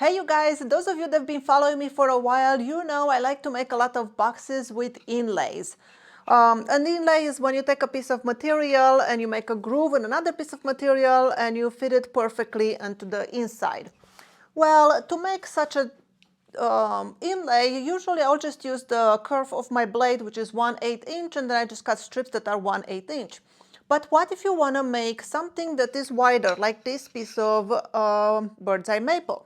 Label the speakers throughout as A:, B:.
A: Hey you guys, those of you that have been following me for a while, you know I like to make a lot of boxes with inlays. An inlay is when you take a piece of material and you make a groove in another piece of material and you fit it perfectly into the inside. Well, to make such a inlay, usually I'll just use the kerf of my blade, which is 1/8 inch, and then I just cut strips that are 1/8 inch. But what if you want to make something that is wider, like this piece of bird's eye maple?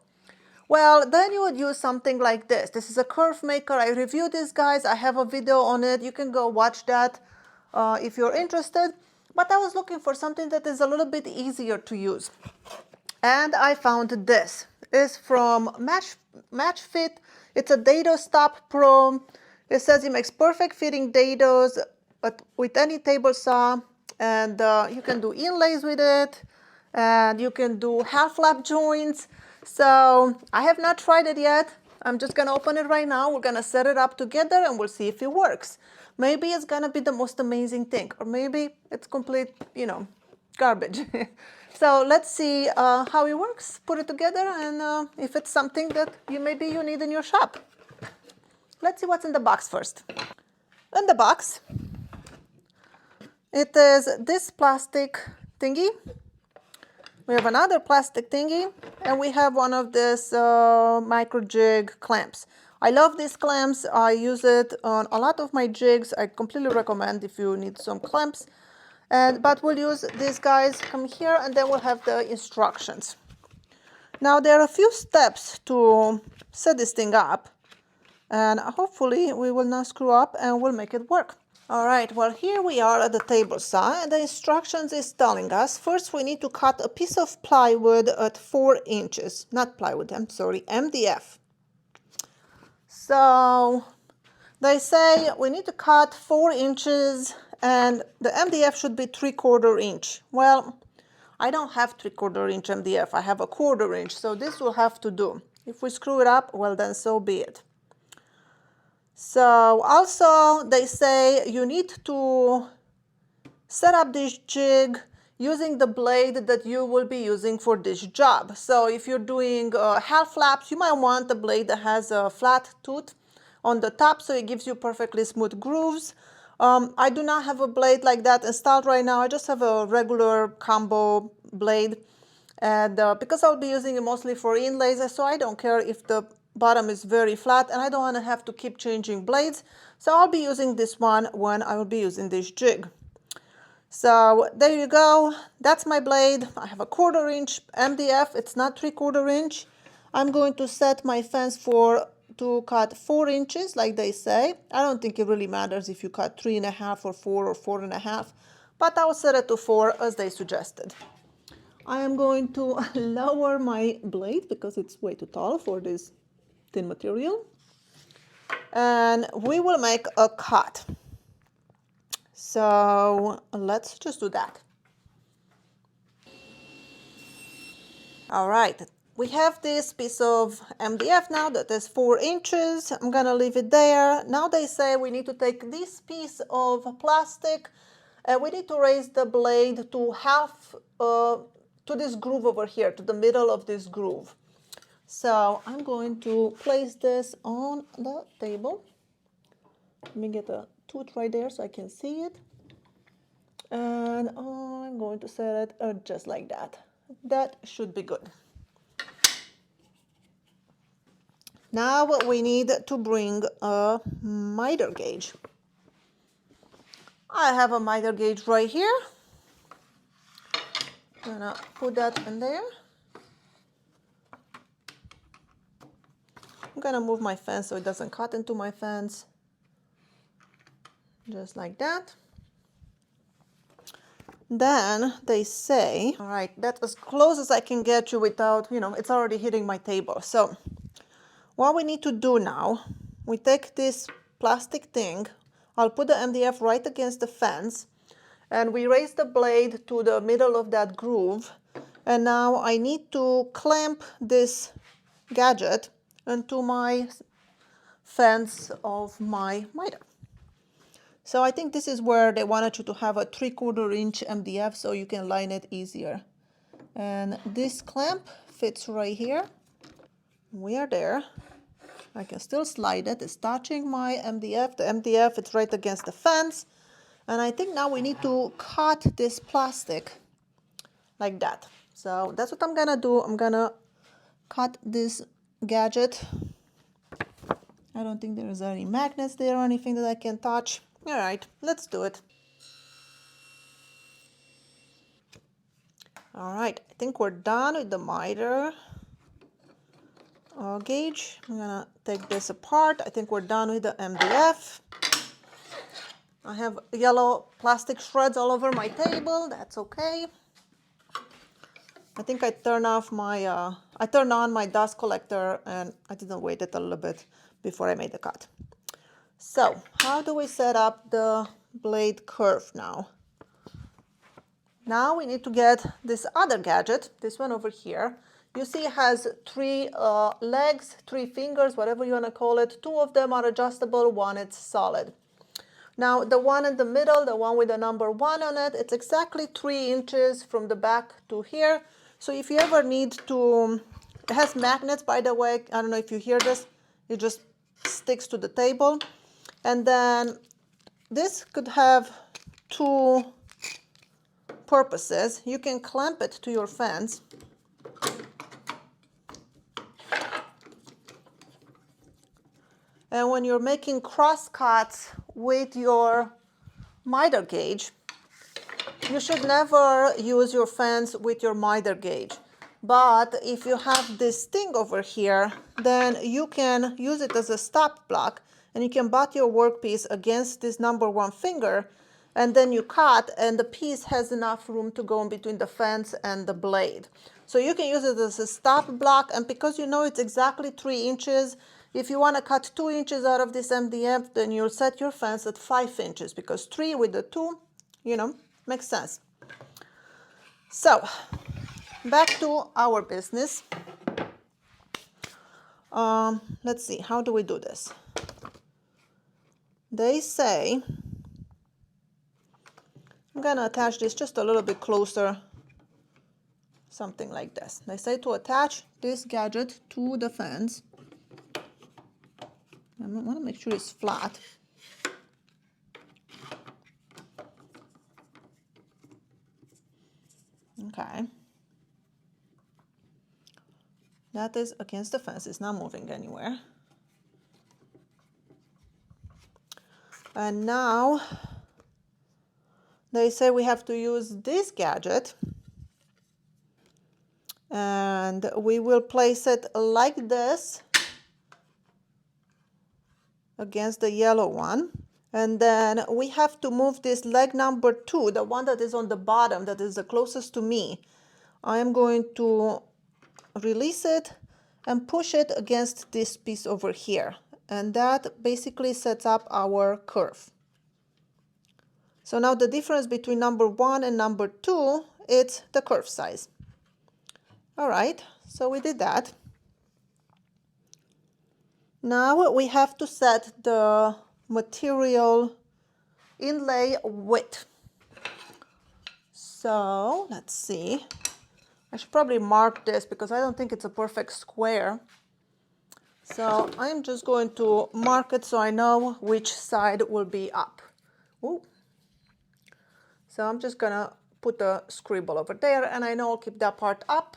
A: Well, then you would use something like this. This is a kerf maker. I reviewed this, guys. I have a video on it. You can go watch that if you're interested. But I was looking for something that is a little bit easier to use. And I found this. It's from Match Fit. It's a DADO Stop Pro. It says it makes perfect fitting dados with any table saw. And you can do inlays with it. And you can do half lap joints. So I have not tried it yet. I'm just going to open it right now. We're going to set it up together and we'll see if it works. Maybe it's going to be the most amazing thing, or maybe it's complete, garbage. So let's see how it works. Put it together and if it's something that maybe you need in your shop. Let's see what's in the box first. In the box, it is this plastic thingy. We have another plastic thingy, and we have one of these Microjig clamps. I love these clamps. I use it on a lot of my jigs. I completely recommend if you need some clamps. But we'll use these guys. Come here, and then we'll have the instructions. Now, there are a few steps to set this thing up, and hopefully we will not screw up and we'll make it work. All right, well, here we are at the table saw, and the instructions is telling us first we need to cut a piece of plywood at 4 inches. Not plywood, I'm sorry, MDF. So they say we need to cut 4 inches and the MDF should be 3/4 inch. Well, I don't have 3/4 inch MDF, I have a 1/4 inch, so this will have to do. If we screw it up, well then so be it. So also they say you need to set up this jig using the blade that you will be using for this job. So if you're doing half laps, you might want a blade that has a flat tooth on the top so it gives you perfectly smooth grooves. I do not have a blade like that installed right now. I just have a regular combo blade, and because I'll be using it mostly for inlays, so I don't care if the bottom is very flat and I don't want to have to keep changing blades, so I'll be using this one when I will be using this jig. So there you go, that's my blade. I have a 1/4 inch MDF, it's not 3/4 inch. I'm going to set my fence to cut 4 inches like they say. I don't think it really matters if you cut 3.5 or 4 or 4.5, but I'll set it to 4 as they suggested. I am going to lower my blade because it's way too tall for this thin material, and we will make a cut. So let's just do that. All right, we have this piece of MDF now that is 4 inches. I'm gonna leave it there. Now they say we need to take this piece of plastic and we need to raise the blade to half to this groove over here, to the middle of this groove. So I'm going to place this on the table. Let me get a tooth right there so I can see it. And I'm going to set it just like that. That should be good. Now we need to bring a miter gauge. I have a miter gauge right here. I'm gonna put that in there. I'm gonna move my fence so it doesn't cut into my fence. Just like that. Then they say, all right, that's as close as I can get you without, it's already hitting my table. So what we need to do now, we take this plastic thing, I'll put the MDF right against the fence, and we raise the blade to the middle of that groove. And now I need to clamp this gadget into my fence of my miter. So I think this is where they wanted you to have a 3/4 inch MDF so you can line it easier. And this clamp fits right here. We are there. I can still slide it. It's touching my MDF. The MDF, it's right against the fence. And I think now we need to cut this plastic like that. So that's what I'm gonna do. I'm gonna cut this gadget. I don't think there's any magnets there or anything that I can touch. All right, let's do it. All right, I think we're done with the miter gauge. I'm gonna take this apart. I think we're done with the MDF. I have yellow plastic shreds all over my table. That's okay. I think I turned on my dust collector and I didn't wait it a little bit before I made the cut. So how do we set up the blade kerf now? Now we need to get this other gadget, this one over here. You see it has three legs, three fingers, whatever you want to call it. Two of them are adjustable, one is solid. Now the one in the middle, the one with the number 1 on it, it's exactly 3 inches from the back to here. So if you ever need to, it has magnets, by the way. I don't know if you hear this, it just sticks to the table. And then this could have 2 purposes. You can clamp it to your fence. And when you're making cross cuts with your miter gauge, you should never use your fence with your miter gauge. But if you have this thing over here, then you can use it as a stop block and you can butt your workpiece against this number 1 finger and then you cut and the piece has enough room to go in between the fence and the blade. So you can use it as a stop block, and because you know it's exactly 3 inches, if you want to cut 2 inches out of this MDF, then you'll set your fence at 5 inches because 3 with the 2, you know, makes sense. So back to our business. Let's see, how do we do this? They say, I'm going to attach this just a little bit closer, something like this. They say to attach this gadget to the fence. I want to make sure it's flat. Okay. That is against the fence. It's not moving anywhere. And now they say we have to use this gadget and we will place it like this against the yellow one. And then we have to move this leg number 2, the one that is on the bottom, that is the closest to me. I am going to release it and push it against this piece over here. And that basically sets up our kerf. So now the difference between number 1 and number 2, it's the kerf size. All right, so we did that. Now we have to set the material inlay width. So let's see. I should probably mark this because I don't think it's a perfect square. So I'm just going to mark it so I know which side will be up. Ooh. So I'm just gonna put a scribble over there and I know I'll keep that part up.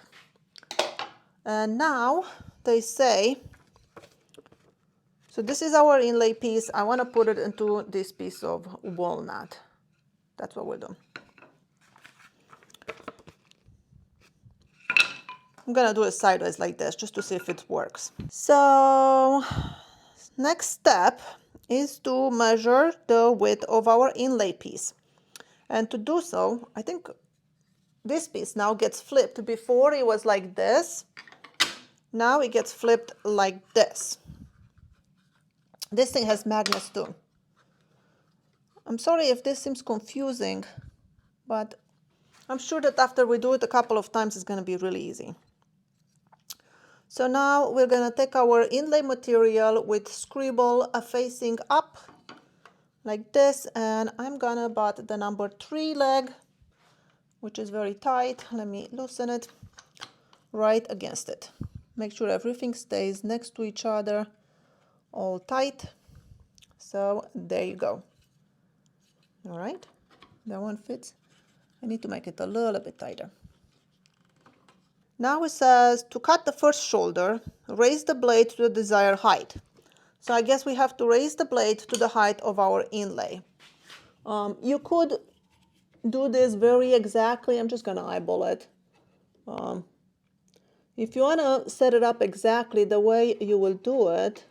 A: And now they say, so this is our inlay piece. I want to put it into this piece of walnut. That's what we'll do. I'm gonna do it sideways like this just to see if it works. So next step is to measure the width of our inlay piece. And to do so, I think this piece now gets flipped. Before it was like this. Now it gets flipped like this. This thing has magnets too. I'm sorry if this seems confusing, but I'm sure that after we do it a couple of times, it's going to be really easy. So now we're going to take our inlay material with scribble facing up like this, and I'm going to butt the number 3 leg, which is very tight. Let me loosen it, right against it. Make sure everything stays next to each other, all tight. So there you go. All right, that one fits. I need to make it a little bit tighter. Now it says to cut the first shoulder, raise the blade to the desired height. So I guess we have to raise the blade to the height of our inlay. You could do this very exactly. I'm just going to eyeball it. If you want to set it up exactly the way you will do it,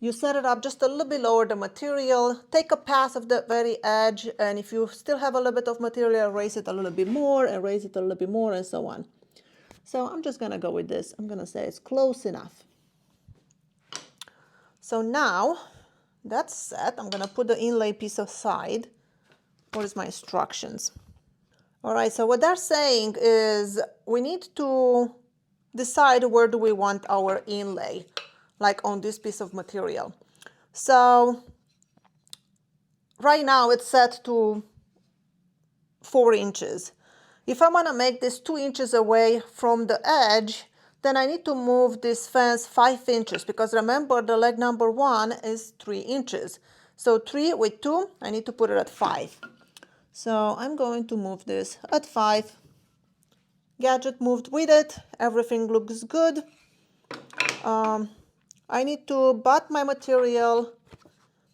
A: you set it up just a little bit lower the material, take a pass of the very edge, and if you still have a little bit of material, raise it a little bit more, and raise it a little bit more, and so on. So I'm just going to go with this. I'm going to say it's close enough. So now that's set. I'm going to put the inlay piece aside. What is my instructions? All right, so what they're saying is we need to decide where do we want our inlay, like on this piece of material. So right now it's set to 4 inches. If I want to make this 2 inches away from the edge, then I need to move this fence 5 inches, because remember the leg number 1 is 3 inches. So 3 with 2, I need to put it at 5. So I'm going to move this at 5. Gadget moved with it. Everything looks good. I need to butt my material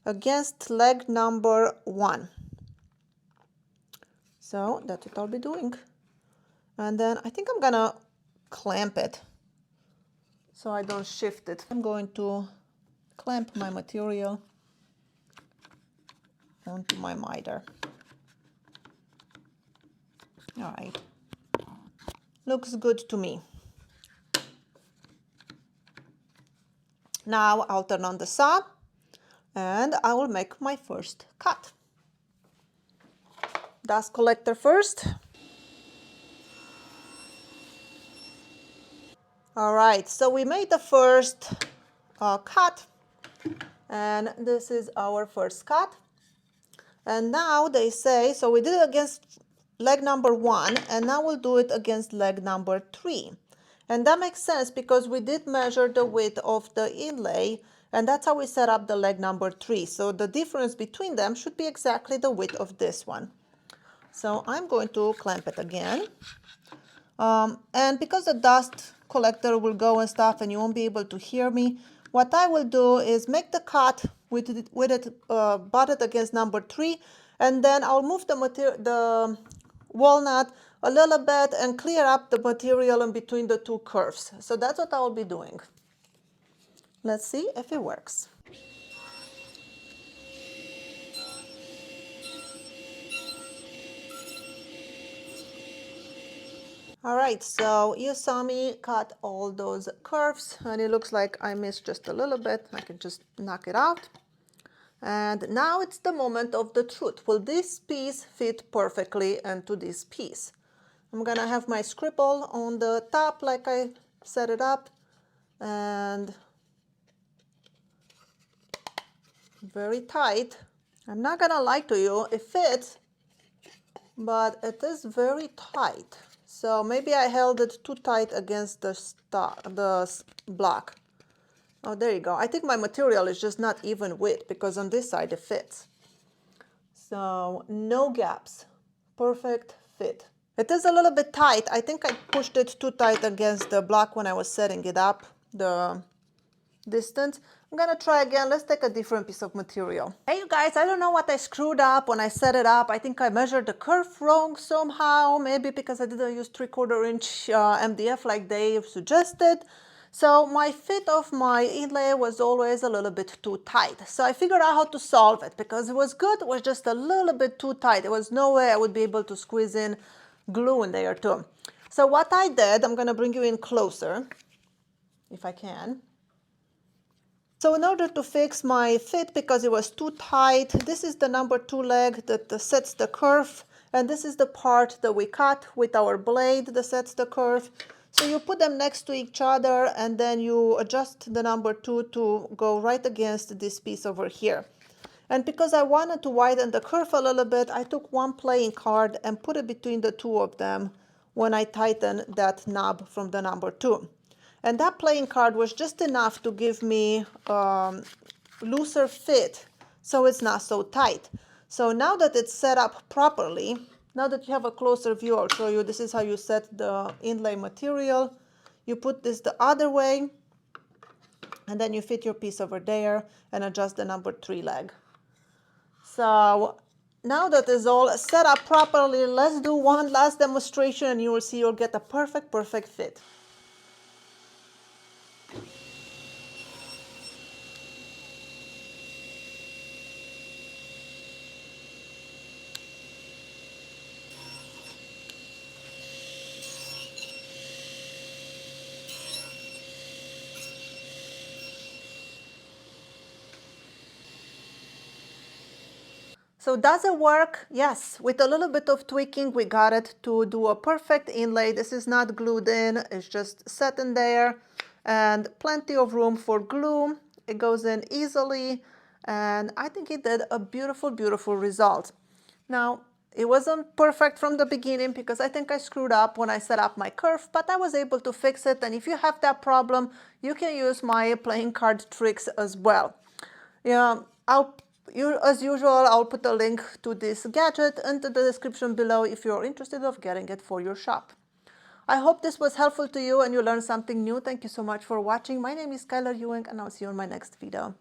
A: against leg number 1. So that's what I'll be doing. And then I think I'm gonna clamp it so I don't shift it. I'm going to clamp my material onto my miter. All right, looks good to me. Now I'll turn on the saw and I will make my first cut. Dust collector first. All right, so we made the first cut, and this is our first cut. And now they say, so we did it against leg number 1, and now we'll do it against leg number 3. And that makes sense because we did measure the width of the inlay, and that's how we set up the leg number 3. So the difference between them should be exactly the width of this one. So I'm going to clamp it again. And because the dust collector will go and stuff and you won't be able to hear me, what I will do is make the cut with it butted against number 3, and then I'll move the walnut a little bit and clear up the material in between the 2 curves. So that's what I'll be doing. Let's see if it works. All right, so you saw me cut all those curves, and it looks like I missed just a little bit. I can just knock it out. And now it's the moment of the truth. Will this piece fit perfectly into this piece? I'm gonna have my scribble on the top like I set it up, and very tight. I'm not gonna lie to you, it fits, but it is very tight. So maybe I held it too tight against the block. Oh, there you go. I think my material is just not even width because on this side it fits. So no gaps, perfect fit. It is a little bit tight. I think I pushed it too tight against the block when I was setting it up, the distance. I'm gonna try again. Let's take a different piece of material. Hey you guys, I don't know what I screwed up when I set it up. I think I measured the kerf wrong somehow, maybe because I didn't use 3/4 inch MDF like Dave suggested. So my fit of my inlay was always a little bit too tight. So I figured out how to solve it because it was good, it was just a little bit too tight. There was no way I would be able to squeeze in glue in there too. So what I did, I'm gonna bring you in closer, if I can. So in order to fix my fit, because it was too tight, this is the number 2 leg that sets the kerf, and this is the part that we cut with our blade that sets the kerf. So you put them next to each other, and then you adjust the number 2 to go right against this piece over here. And because I wanted to widen the kerf a little bit, I took one playing card and put it between the 2 of them when I tightened that knob from the number 2. And that playing card was just enough to give me looser fit, so it's not so tight. So now that it's set up properly, now that you have a closer view, I'll show you. This is how you set the inlay material. You put this the other way, and then you fit your piece over there and adjust the number 3 leg. So now that is all set up properly, let's do one last demonstration and you will see you'll get a perfect fit. So does it work? Yes, with a little bit of tweaking we got it to do a perfect inlay. This is not glued in, it's just set in there and plenty of room for glue. It goes in easily and I think it did a beautiful result. Now it wasn't perfect from the beginning because I think I screwed up when I set up my kerf, but I was able to fix it, and if you have that problem you can use my playing card tricks as well. Yeah, as usual, I'll put a link to this gadget into the description below if you're interested of getting it for your shop. I hope this was helpful to you and you learned something new. Thank you so much for watching. My name is Skylar Ewing and I'll see you in my next video.